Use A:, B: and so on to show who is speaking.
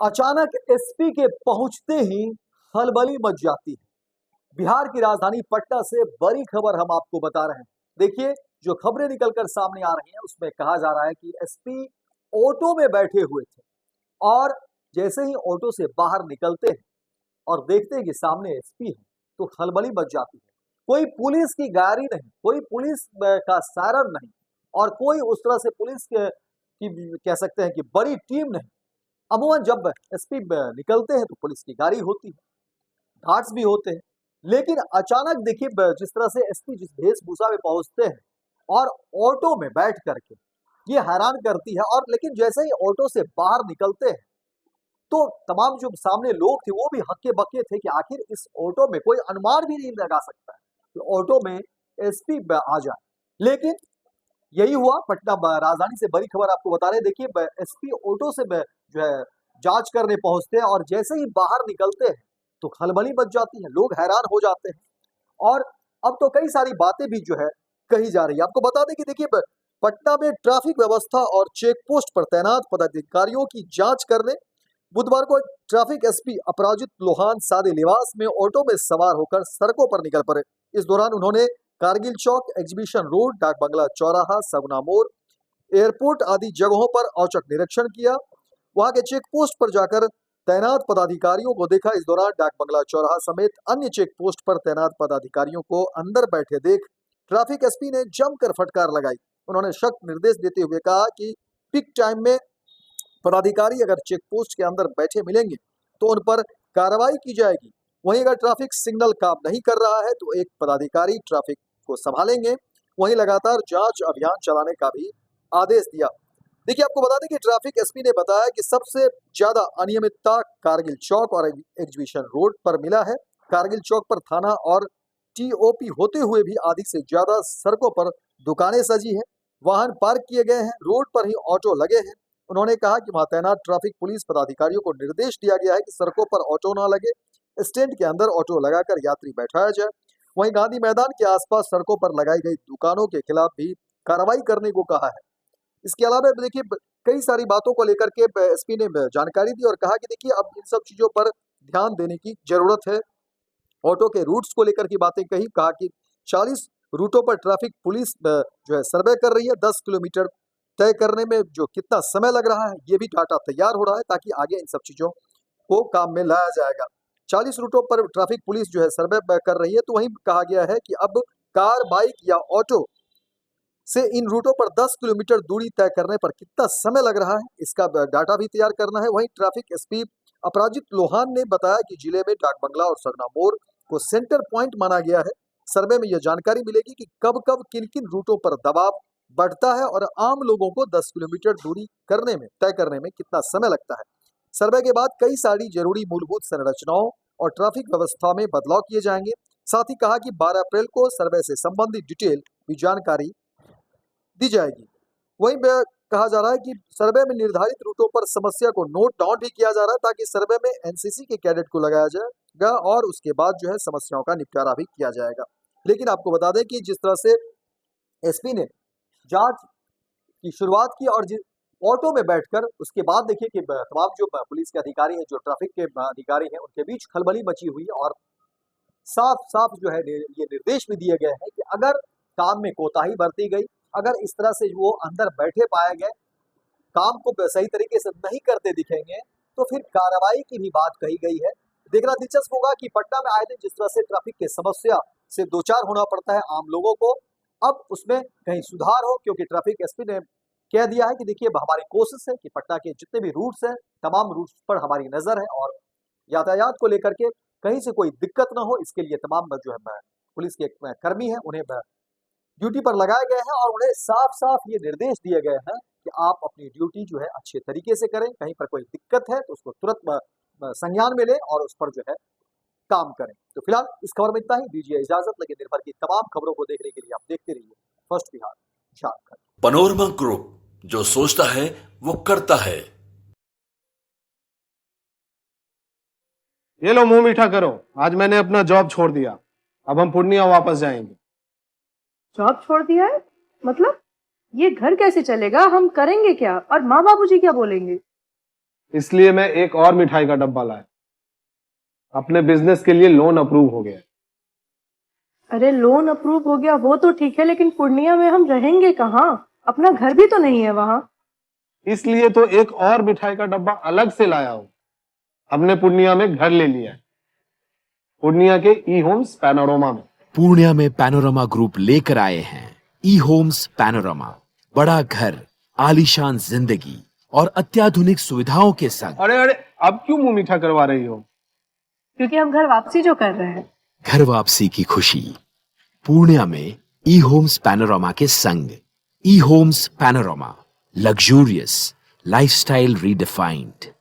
A: अचानक एसपी के पहुंचते ही खलबली मच जाती है। बिहार की राजधानी पटना से बड़ी खबर हम आपको बता रहे हैं। देखिए, जो खबरें निकलकर सामने आ रही हैं उसमें कहा जा रहा है कि एसपी ऑटो में बैठे हुए थे और जैसे ही ऑटो से बाहर निकलते हैं और देखते हैं कि सामने एसपी है तो खलबली मच जाती है। कोई पुलिस की गाड़ी नहीं, कोई पुलिस का सायरन नहीं और कोई उस तरह से पुलिस की कह सकते हैं कि बड़ी टीम नहीं। अमूमन जब एसपी निकलते हैं तो पुलिस की गाड़ी होती है, घाट्स भी होते हैं, लेकिन अचानक देखिए जिस तरह से एसपी जिस वेशभूषा में पहुंचते हैं और ऑटो में बैठ करके, ये हैरान करती है। और लेकिन जैसे ही ऑटो से बाहर निकलते हैं तो तमाम जो सामने लोग थे वो भी हक्के बक्के थे कि आखिर इस ऑटो में कोई अनुमान भी नहीं लगा सकता है कि ऑटो में एसपी आ जाए। लेकिन यही हुआ। पटना राजधानी से बड़ी खबर आपको बता रहे हैं। देखिए, एसपी ऑटो से जो है जांच करने पहुंचते हैं और जैसे ही बाहर निकलते हैं तो खलबली मच जाती है, लोग हैरान हो जाते हैं। और अब तो कई सारी बातें भी जो है कही जा रही है। आपको बता दें कि देखिए, पटना में ट्रैफिक व्यवस्था और चेक पोस्ट पर तैनात पदाधिकारियों की जांच करने बुधवार को ट्रैफिक एसपी अपराजित लोहान सादे लिबास में ऑटो में सवार होकर सड़कों पर निकल पड़े। इस दौरान उन्होंने कारगिल चौक, एग्जीबिशन रोड, डाक बंगला चौराहा, सगुना मोड़, एयरपोर्ट आदि जगहों पर औचक निरीक्षण किया। वहां के चेक पोस्ट पर जाकर तैनात पदाधिकारियों को देखा। इस दौरान डाक बंगला चौराहा समेत अन्य चेक पोस्ट पर तैनात पदाधिकारियों को अंदर बैठे देख ट्रैफिक एसपी ने जमकर फटकार लगाई। उन्होंने सख्त निर्देश देते हुए कहा कि पीक टाइम में पदाधिकारी अगर चेक पोस्ट के अंदर बैठे मिलेंगे तो उन पर कार्रवाई की जाएगी। वहीं अगर ट्रैफिक सिग्नल काम नहीं कर रहा है तो एक पदाधिकारी ट्रैफिक को संभालेंगे। वहीं लगातार जांच अभियान चलाने का भी आदेश दिया। देखिए, आपको बता दें कि ट्रैफिक एसपी ने बताया कि सबसे ज्यादा अनियमितता कारगिल चौक और एग्जीबिशन रोड पर मिला है। कारगिल चौक पर थाना और टीओपी होते हुए भी आधी से ज्यादा सड़कों पर दुकानें सजी है, वाहन पार्क किए गए हैं, रोड पर ही ऑटो लगे हैं। उन्होंने कहा कि वहां तैनात ट्रैफिक पुलिस पदाधिकारियों को निर्देश दिया गया है कि सड़कों पर ऑटो न लगे, स्टैंड के अंदर ऑटो लगाकर यात्री बैठाया जाए। वहीं गांधी मैदान के आसपास सड़कों पर लगाई गई दुकानों के खिलाफ भी कार्रवाई करने को कहा है। इसके अलावा देखिए, कई सारी बातों को लेकर के एसपी ने जानकारी दी और कहा कि देखिए, अब इन सब चीजों पर ध्यान देने की जरूरत है। ऑटो के रूट्स को लेकर की बातें कही। कहा कि 40 रूटों पर ट्रैफिक पुलिस जो है सर्वे कर रही है। 10 किलोमीटर तय करने में जो कितना समय लग रहा है ये भी डाटा तैयार हो रहा है, ताकि आगे इन सब चीजों को काम में लाया जाएगा। 40 रूटों पर ट्रैफिक पुलिस जो है सर्वे कर रही है। तो वहीं कहा गया है कि अब कार, बाइक या ऑटो से इन रूटों पर 10 किलोमीटर दूरी तय करने पर कितना समय लग रहा है इसका डाटा भी तैयार करना है। वहीं ट्रैफिक एसपी अपराजित लोहान ने बताया कि जिले में डाक बंगला और सगना मोड़ को सेंटर पॉइंट माना गया है। सर्वे में यह जानकारी मिलेगी कि कब कब किन किन रूटों पर दबाव बढ़ता है और आम लोगों को 10 किलोमीटर दूरी तय करने में कितना समय लगता है। सर्वे के बाद कई सारी जरूरी मूलभूत संरचनाओं और ट्रैफिक व्यवस्था में बदलाव किए जाएंगे। साथ ही कहा कि 12 अप्रैल को सर्वे से संबंधित डिटेल भी जानकारी दी जाएगी। वहीं कहा जा रहा है कि सर्वे में निर्धारित रूटों पर समस्या को नोट डाउन भी किया जा रहा है, ताकि सर्वे में एनसीसी के कैडेट को लगाया जाएगा और उसके बाद जो है समस्याओं का निपटारा भी किया जाएगा। लेकिन आपको बता दें कि जिस तरह से एसपी ने जांच की शुरुआत की और ऑटो में बैठकर उसके बाद देखिए कि तमाम जो पुलिस के अधिकारी हैं, जो ट्रैफिक के अधिकारी हैं, उनके बीच खलबली मची हुई है और साफ साफ जो है ये निर्देश भी दिए गए हैं कि अगर काम में कोताही बरती गई, अगर इस तरह से वो अंदर बैठे पाए गए, काम को सही तरीके से नहीं करते दिखेंगे तो फिर कार्रवाई की भी बात कही गई है। देखना दिलचस्प होगा कि पटना में आए दिन जिस तरह से ट्रैफिक की समस्या से दो चार होना पड़ता है आम लोगों को, अब उसमें कहीं सुधार हो, क्योंकि ट्रैफिक एसपी ने कह दिया है कि देखिए, हमारी कोशिश है कि पटना के जितने भी रूट्स हैं तमाम रूट्स पर हमारी नजर है और यातायात को लेकर के कहीं से कोई दिक्कत ना हो, इसके लिए तमाम जो है पुलिस के कर्मी हैं उन्हें ड्यूटी पर लगाए गए हैं और उन्हें साफ साफ ये निर्देश दिए गए हैं कि आप अपनी ड्यूटी जो है अच्छे तरीके से करें। कहीं पर कोई दिक्कत है तो उसको तुरंत संज्ञान में लें और उस पर जो है काम करें। तो फिलहाल इस खबर में इतना ही। दीजिए इजाजत, लेकिन दिन भर की तमाम खबरों को देखने के लिए आप देखते रहिए first Bihar Jharkhand.
B: Panorama group, जो सोचता है वो करता है।
C: ये लो, मुंह मीठा करो। आज मैंने अपना जॉब छोड़ दिया, अब हम पूर्णिया वापस जाएंगे।
D: जॉब छोड़ दिया है? मतलब ये घर कैसे चलेगा? हम करेंगे क्या? और माँ बाबूजी क्या बोलेंगे?
C: इसलिए मैं एक और मिठाई का डब्बा लाया। अपने बिजनेस के लिए लोन अप्रूव हो गया।
D: अरे लोन अप्रूव हो गया वो तो ठीक है, लेकिन पूर्णिया में हम रहेंगे कहाँ? अपना घर भी तो नहीं है वहाँ।
C: इसलिए तो एक और मिठाई का डब्बा अलग से लाया हूं। हमने पूर्णिया में घर ले लिया है, पूर्णिया के ई होम्स पैनोरमा में।
E: पूर्णिया में पैनोरमा ग्रुप लेकर आए हैं ई होम्स पैनोरमा। बड़ा घर, आलीशान जिंदगी और अत्याधुनिक सुविधाओं के संग।
C: अरे अरे, अब क्यों मुंह मीठा करवा रही हो?
D: क्योंकि हम घर वापसी जो कर रहे हैं।
E: घर वापसी की खुशी पूर्णिया में ई होम्स पैनोरमा के संग। E homes panorama, luxurious lifestyle redefined.